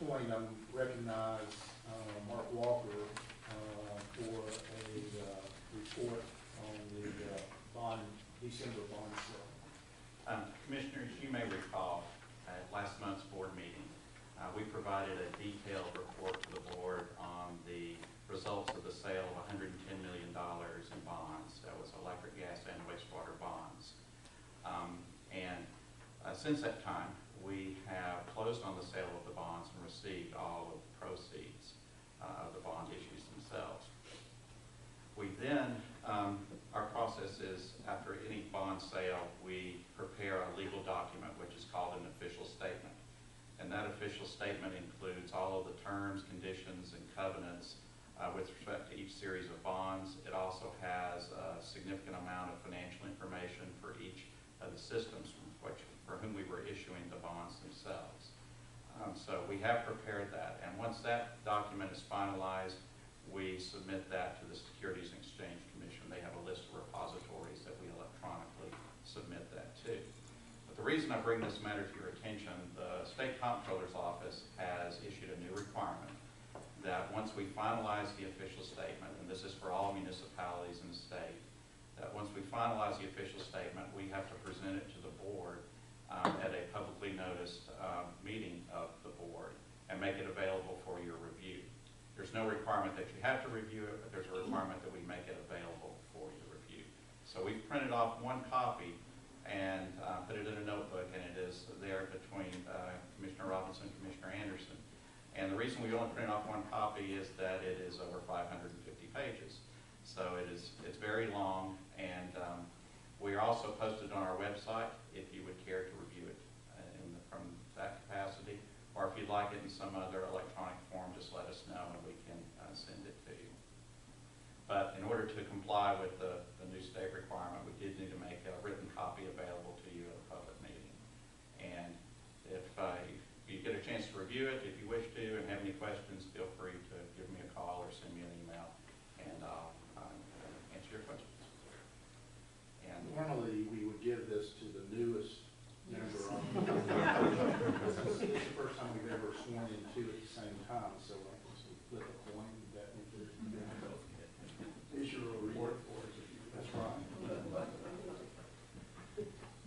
point, I'm recognize Mark Walker for a report on the December bond sale. Commissioners, you may recall at last month's board meeting, we provided a detailed report to the board on the results of the sale of $110 million in bonds. That was electric, gas, and wastewater bonds. Since that time, we have closed on the sale of the bonds and received all of the proceeds of the bond issues themselves. We then, our process is, after any bond sale, we prepare a legal document which is called an official statement. And that official statement includes all of the terms, conditions, and covenants with respect to each series of bonds. It also has a significant amount of financial information for each of the systems for whom we were issuing the bonds themselves. So we have prepared that, and once that document is finalized, we submit that to the Securities and Exchange Commission. They have a list of repositories that we electronically submit that to. But the reason I bring this matter to your attention, the State Comptroller's Office has issued a new requirement that once we finalize the official statement, and this is for all municipalities in the state, that once we finalize the official statement, we have to present it to the board at a publicly noticed meeting of the board and make it available for your review. There's no requirement that you have to review it, but there's a requirement that we make it available for your review. So we've printed off one copy and put it in a notebook, and it is there between Commissioner Robinson and Commissioner Anderson. And the reason we only printed off one copy is that it is over 550 pages. So it's very long, and we are also posted on our website if you would care to review it from that capacity. Or if you'd like it in some other electronic form, just let us know and we can send it to you. But in order to comply with the new state requirement, we did need to make a written copy available to you at a public meeting. And if you get a chance to review it, if you wish to, and have any questions, feel free to give me a call or send me an email, and I'll answer your questions. And normally, we would give this to the newest member on the This is the first time we've ever sworn in two at the same time, so I guess we flip a coin that we could issue a report for us. That's right.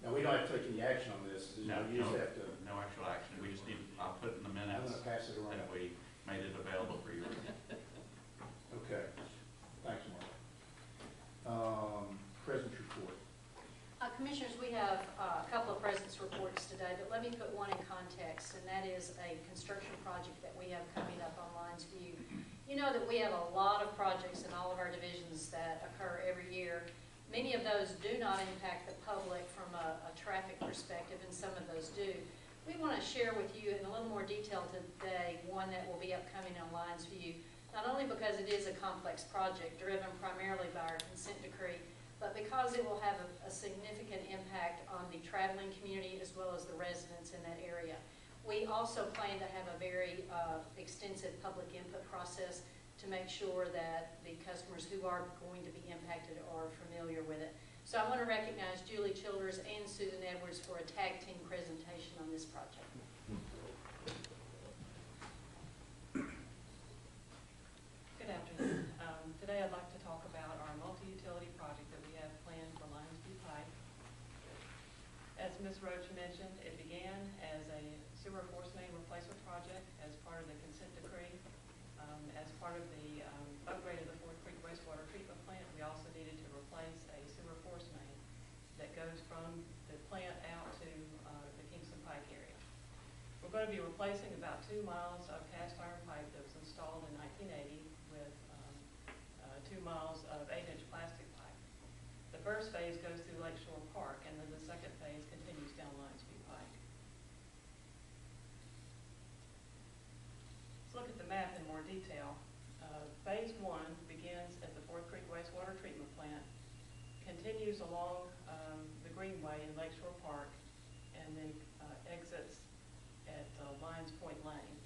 Now, we don't have to take any action on this. No, we just have to. No actual action. We just need, I'll put in the minutes I'm going to pass it around. that we made it available for you. Okay. Thanks, Mark. President's report. Commissioners, we have a couple of president's reports today, but let me put one in context, and that is a construction project that we have coming up on Lines View. You know that we have a lot of projects in all of our divisions that occur every year. Many of those do not impact the public from a traffic perspective, and some of those do. We want to share with you in a little more detail today one that will be upcoming on Lines View, not only because it is a complex project driven primarily by our consent decree, but because it will have a significant impact on the traveling community as well as the residents in that area. We also plan to have a very extensive public input process to make sure that the customers who are going to be impacted are familiar with it. So I want to recognize Julie Childers and Susan Edwards for a tag team presentation on this project. Good afternoon. Today I'd like to talk about our multi-utility project that we have planned for Lines View Pike. As Ms. Roach mentioned, it began as a sewer force main replacement project as part of the consent decree. As part of the upgrade of the Fort Creek wastewater treatment plant, we also needed to replace a sewer force main that goes from the plant out to the Kingston Pike area. We're going to be replacing about 2 miles of cast iron pipe that was installed in 1980 with 2 miles of 8-inch plastic pipe. The first phase goes through Lakeshore Park, and then the second phase continues down Lines View Pike. Let's look at the map in more detail. Phase 1 begins at the Fort Creek wastewater treatment plant, continues along the Greenway in Lakeshore Park, and then exits at Lions Point Lane.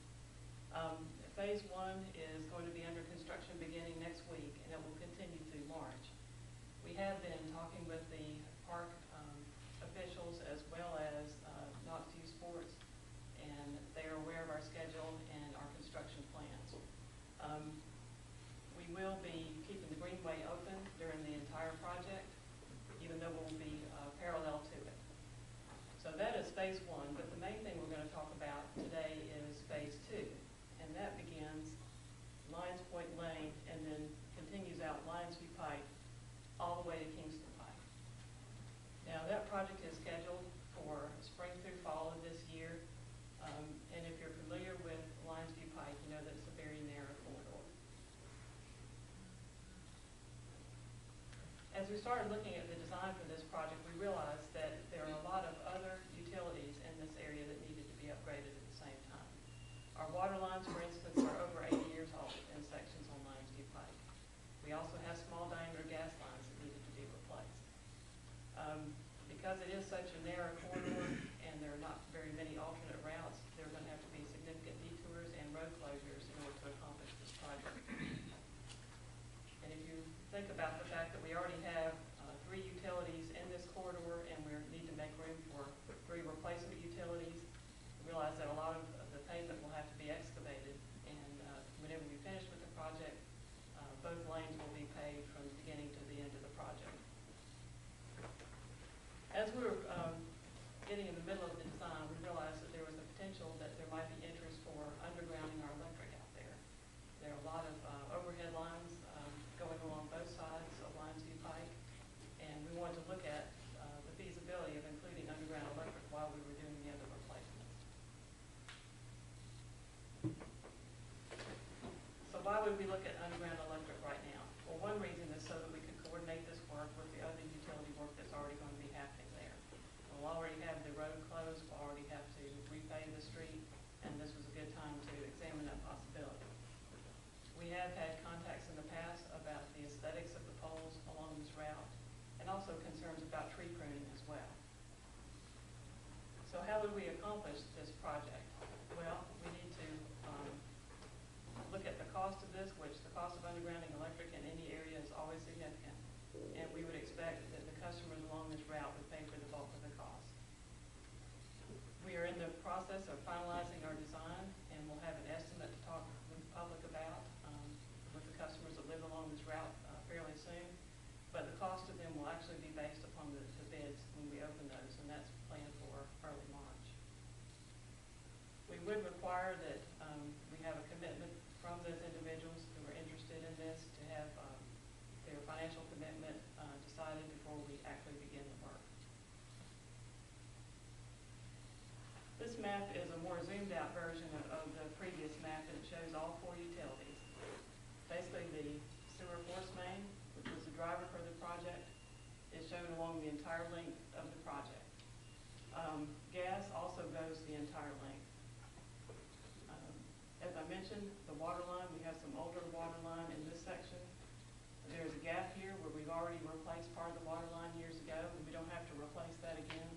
Phase 1 is going to be under construction beginning next week, and it will continue through March. We have been talking with the park officials as well as Knoxview Sports, and they are aware of our schedule, and right-of-way open during the entire project, even though we'll be parallel to it. So that is phase one, but the main thing we're going to talk about today is phase two, and that begins Lions Point Lane and then continues out Lions View Pike all the way to Kingston Pike. Now, that project is scheduled for spring through fall of this year, and if you're familiar with Lions View Pike, you know that it's a very narrow corridor. As we started looking at the design for this project, we realized that there are a lot of other utilities in this area that needed to be upgraded at the same time. Our water lines, for instance, are over 80 years old in sections on Lions View Pike. We also have small diameter gas lines that needed to be replaced. Because it is such a narrow corridor and there are not very many alternate routes, there are going to have to be significant detours and road closures in order to accomplish this project. And if you think about the fact that we already have 3 utilities in this corridor and we need to make room for 3 replacement utilities, realize that a lot of the pavement will have to be excavated, and whenever we finish with the project, both lanes will be paved from the beginning to the end of the project. As we were getting in the middle of the design, we realized that there was a potential that there might be interest for undergrounding our electric out there. There are a lot of overhead lines going along both sides of Lions View Pike, and we wanted to look at the feasibility of including underground electric while we were doing the other replacements. So why would we look at underground electric right now? Well, one reason is so that we could coordinate this work with the other utility work that's already going to be happening there. We'll already have the road closed, we'll already have to repave the street, and this was a good time to examine that possibility. We have had contacts in the past about the aesthetics of the poles along this route, and also concerns about tree pruning as well. So how would we accomplish this project? Well, we need to look at the cost of this, which the cost of undergrounding electric in any area is always significant, and we would expect that the customers along this route would pay for the bulk of the cost. We are in the process of finalizing our design, and we'll have an estimate to talk with the public about with the customers that live along this route fairly soon, but the cost of them will actually be based upon the bids when we open those, and that's planned for early March. We would require that we have a commitment from those individuals who are interested in this to have their financial commitment decided before we actually begin the work. This map is a more zoomed out version of the previous map, and it shows all 4 utilities. Basically, the sewer force main, which was the driver for the project, is shown along the entire length of the project. Gas also goes the entire length. As I mentioned, the water line, we have some older water line in this section. There's a gap here where we've already replaced part of the water line years ago, and we don't have to replace that again.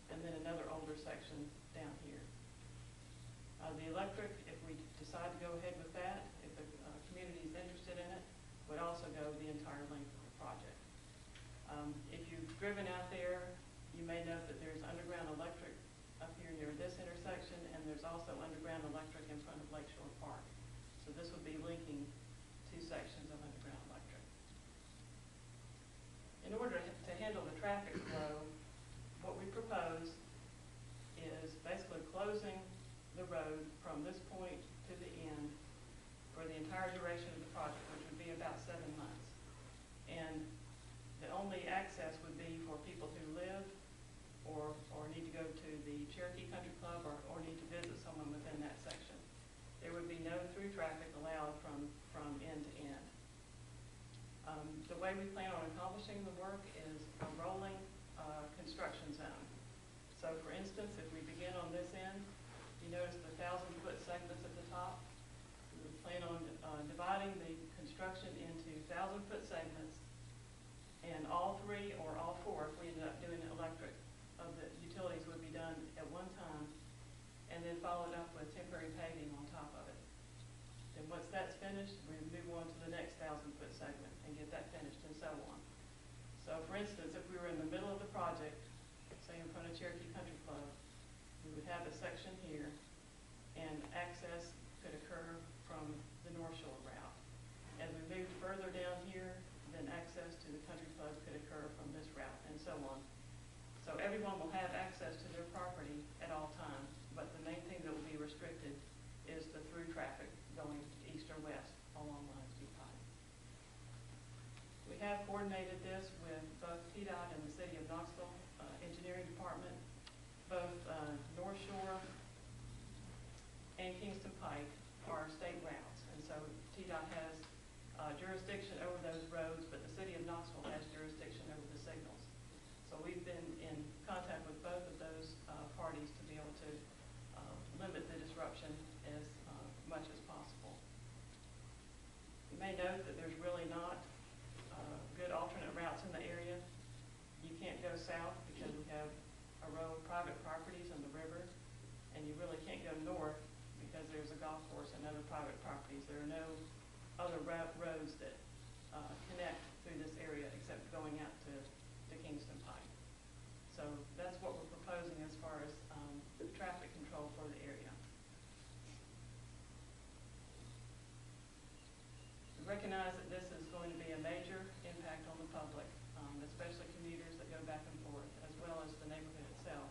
And then another older section down here. The electric, if we decide to go ahead with that, if the community is interested in it, would also go the entire length of the project. If you've driven out there, you may know that there's underground electric up here near this intersection, and there's also underground electric in front of Lakeshore Park. So this would be linking 2 sections of underground electric. In order to handle the traffic flow, what we propose is basically closing the road from this point to the end for the entire duration of the project, which would be about 7 months. And the only access would be for people who live or need to go to the Cherokee Country Club or need to visit someone within that section. There would be no through traffic allowed from end to end. The way we plan on accomplishing the work is a rolling construction zone. So for instance, if we begin on this end, you notice the 1,000-foot segments at the top. We plan on dividing the construction into 1,000-foot segments, and all 3 or all 4, if we ended up doing electric, of the utilities would be done at one time, and then followed up with temporary paving on top of it. Then once that's finished, we move on to the next 1,000-foot segment and get that finished, and so on. So for instance, if we were in the middle of the project, say in front of Cherokee Country Club, we would have a section here, and access could occur from the North Shore route. As we moved further down here, then everyone will have access to their property at all times, but the main thing that will be restricted is the through traffic going east or west along Lions View Pike. We have coordinated this with both TDOT and the City of Knoxville Engineering Department. Both North Shore and Kingston Pike are state routes, and so TDOT has jurisdiction over those roads, but the City of Knoxville has jurisdiction over the signals. So we've been in contact with both of those parties to be able to limit the disruption as much as possible. You may note that there's really not good alternate routes in the area. You can't go south because we have a row of private properties on the river, and you really can't go north because there's a golf course and other private properties. There are no other roads that connect through this area except going out to Kingston Pike. So that's what we're proposing as far as traffic control for the area. We recognize that this is going to be a major impact on the public, especially commuters that go back and forth, as well as the neighborhood itself.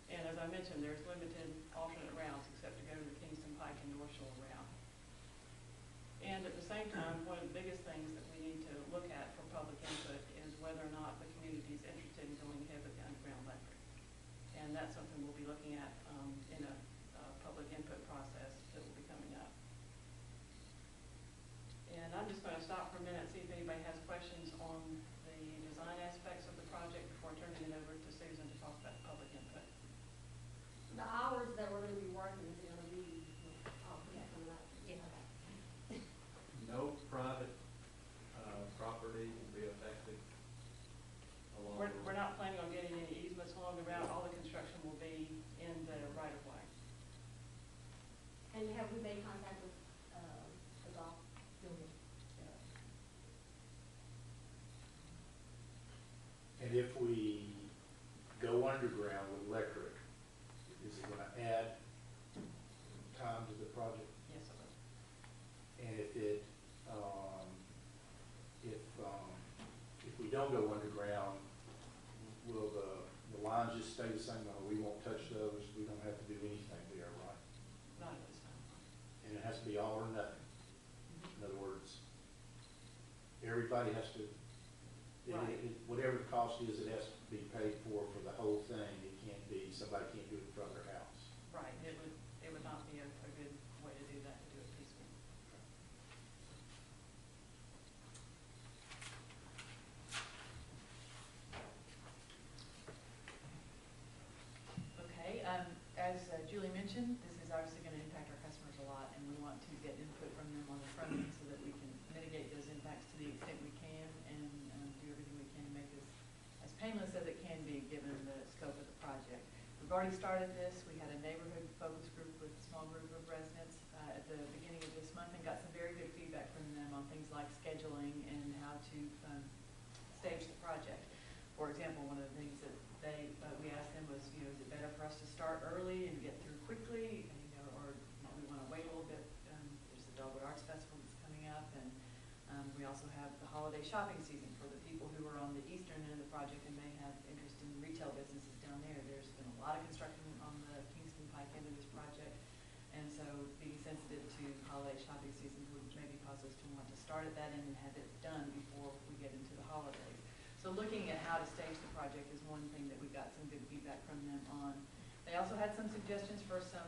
And as I mentioned, there's limited alternate routes except to go to the Kingston Pike and North Shore route. And at the same time, one of the biggest things that we need to look at for public input is whether or not the community is interested in going ahead with the underground electric. And that's something we'll be looking at in a public input process that will be coming up. And I'm just going to stop for a minute, see if anybody has questions on the design aspects of the project before turning it over to Susan to talk about public input. The hours that we're going to be working is going to be, coming up. Yeah. No private property will be affected along the We're not planning on getting any easements along the route. All the construction will be in the right of way. And have we made contact with the golf building? And if we go underground with electric, is it gonna add time to the project? Yes, it will. And if we don't go underground, will the lines just stay the same? We won't touch those, we don't have to do anything there, right? Not at this time. And it has to be all or nothing. In other words, everybody has to, Right. whatever the cost is, it has to be paid for the whole thing. It can't be, somebody can't do it in front of their house. Right. It would not be a good way to do that, to do it piecemeal. Okay, as Julie mentioned, this is obviously going to impact our customers a lot, and we want to get input from them on the front end so that we can mitigate those impacts to the extent we can and do everything we can to make this as painless as it can be given the scope of the project. We've already started this. We had a neighborhood focus group with a small group of residents at the beginning of this month and got some very good feedback from them on things like scheduling and how to stage the project. For example, one of the things that we asked them was, is it better for us to start early and get through quickly, or do we want to wait a little bit? There's the Dogwood Arts Festival that's coming up, and we also have the holiday shopping season for the people who are on the eastern end of the project and may have interest in retail businesses down there. There's been a lot of construction on the Kingston Pike end of this project, and so being sensitive to holiday shopping season would maybe cause us to want to start at that end and have it done before we get into the holidays. So looking at how to stage the project is one thing that we got some good feedback from them on. They also had some suggestions for some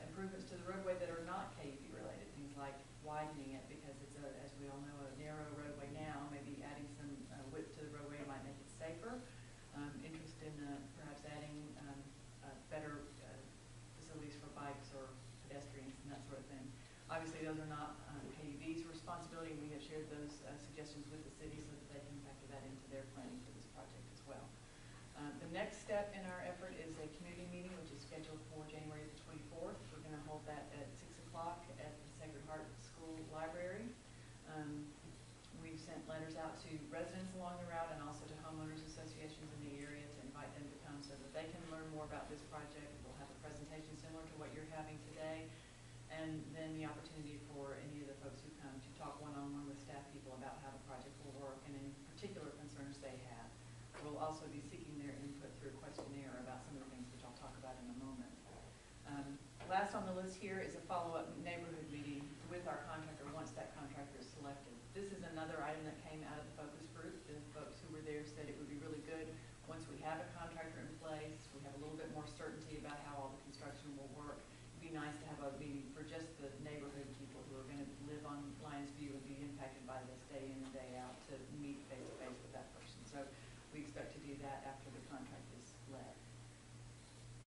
improvements to the roadway that are not KUB related, things like widening it because it's, as we all know, a narrow roadway now. Maybe adding some width to the roadway might make it safer. Interest in perhaps adding better facilities for bikes or pedestrians and that sort of thing. Obviously, those are not KUB's responsibility. We have shared those suggestions with the city so that they can factor that into their planning for this project as well. The next step in our effort is a community meeting, which is scheduled for January the 24th. We're going to hold that at 6 o'clock at the Sacred Heart School Library. We've sent letters out to residents along the route and also to homeowners associations in the area to invite them to come so that they can learn more about this project. We'll have a presentation similar to what you're having today, and then the opportunity for any of the folks who come to talk one-on-one with staff people about how the project will work and any particular concerns they have. We'll also be seeking their input through a question on the list here is a follow-up neighborhood meeting with our contractor once that contractor is selected. This is another item that came out of the focus group. The folks who were there said it would be really good once we have a contractor in place, we have a little bit more certainty about how all the construction will work. It'd be nice to have a meeting for just the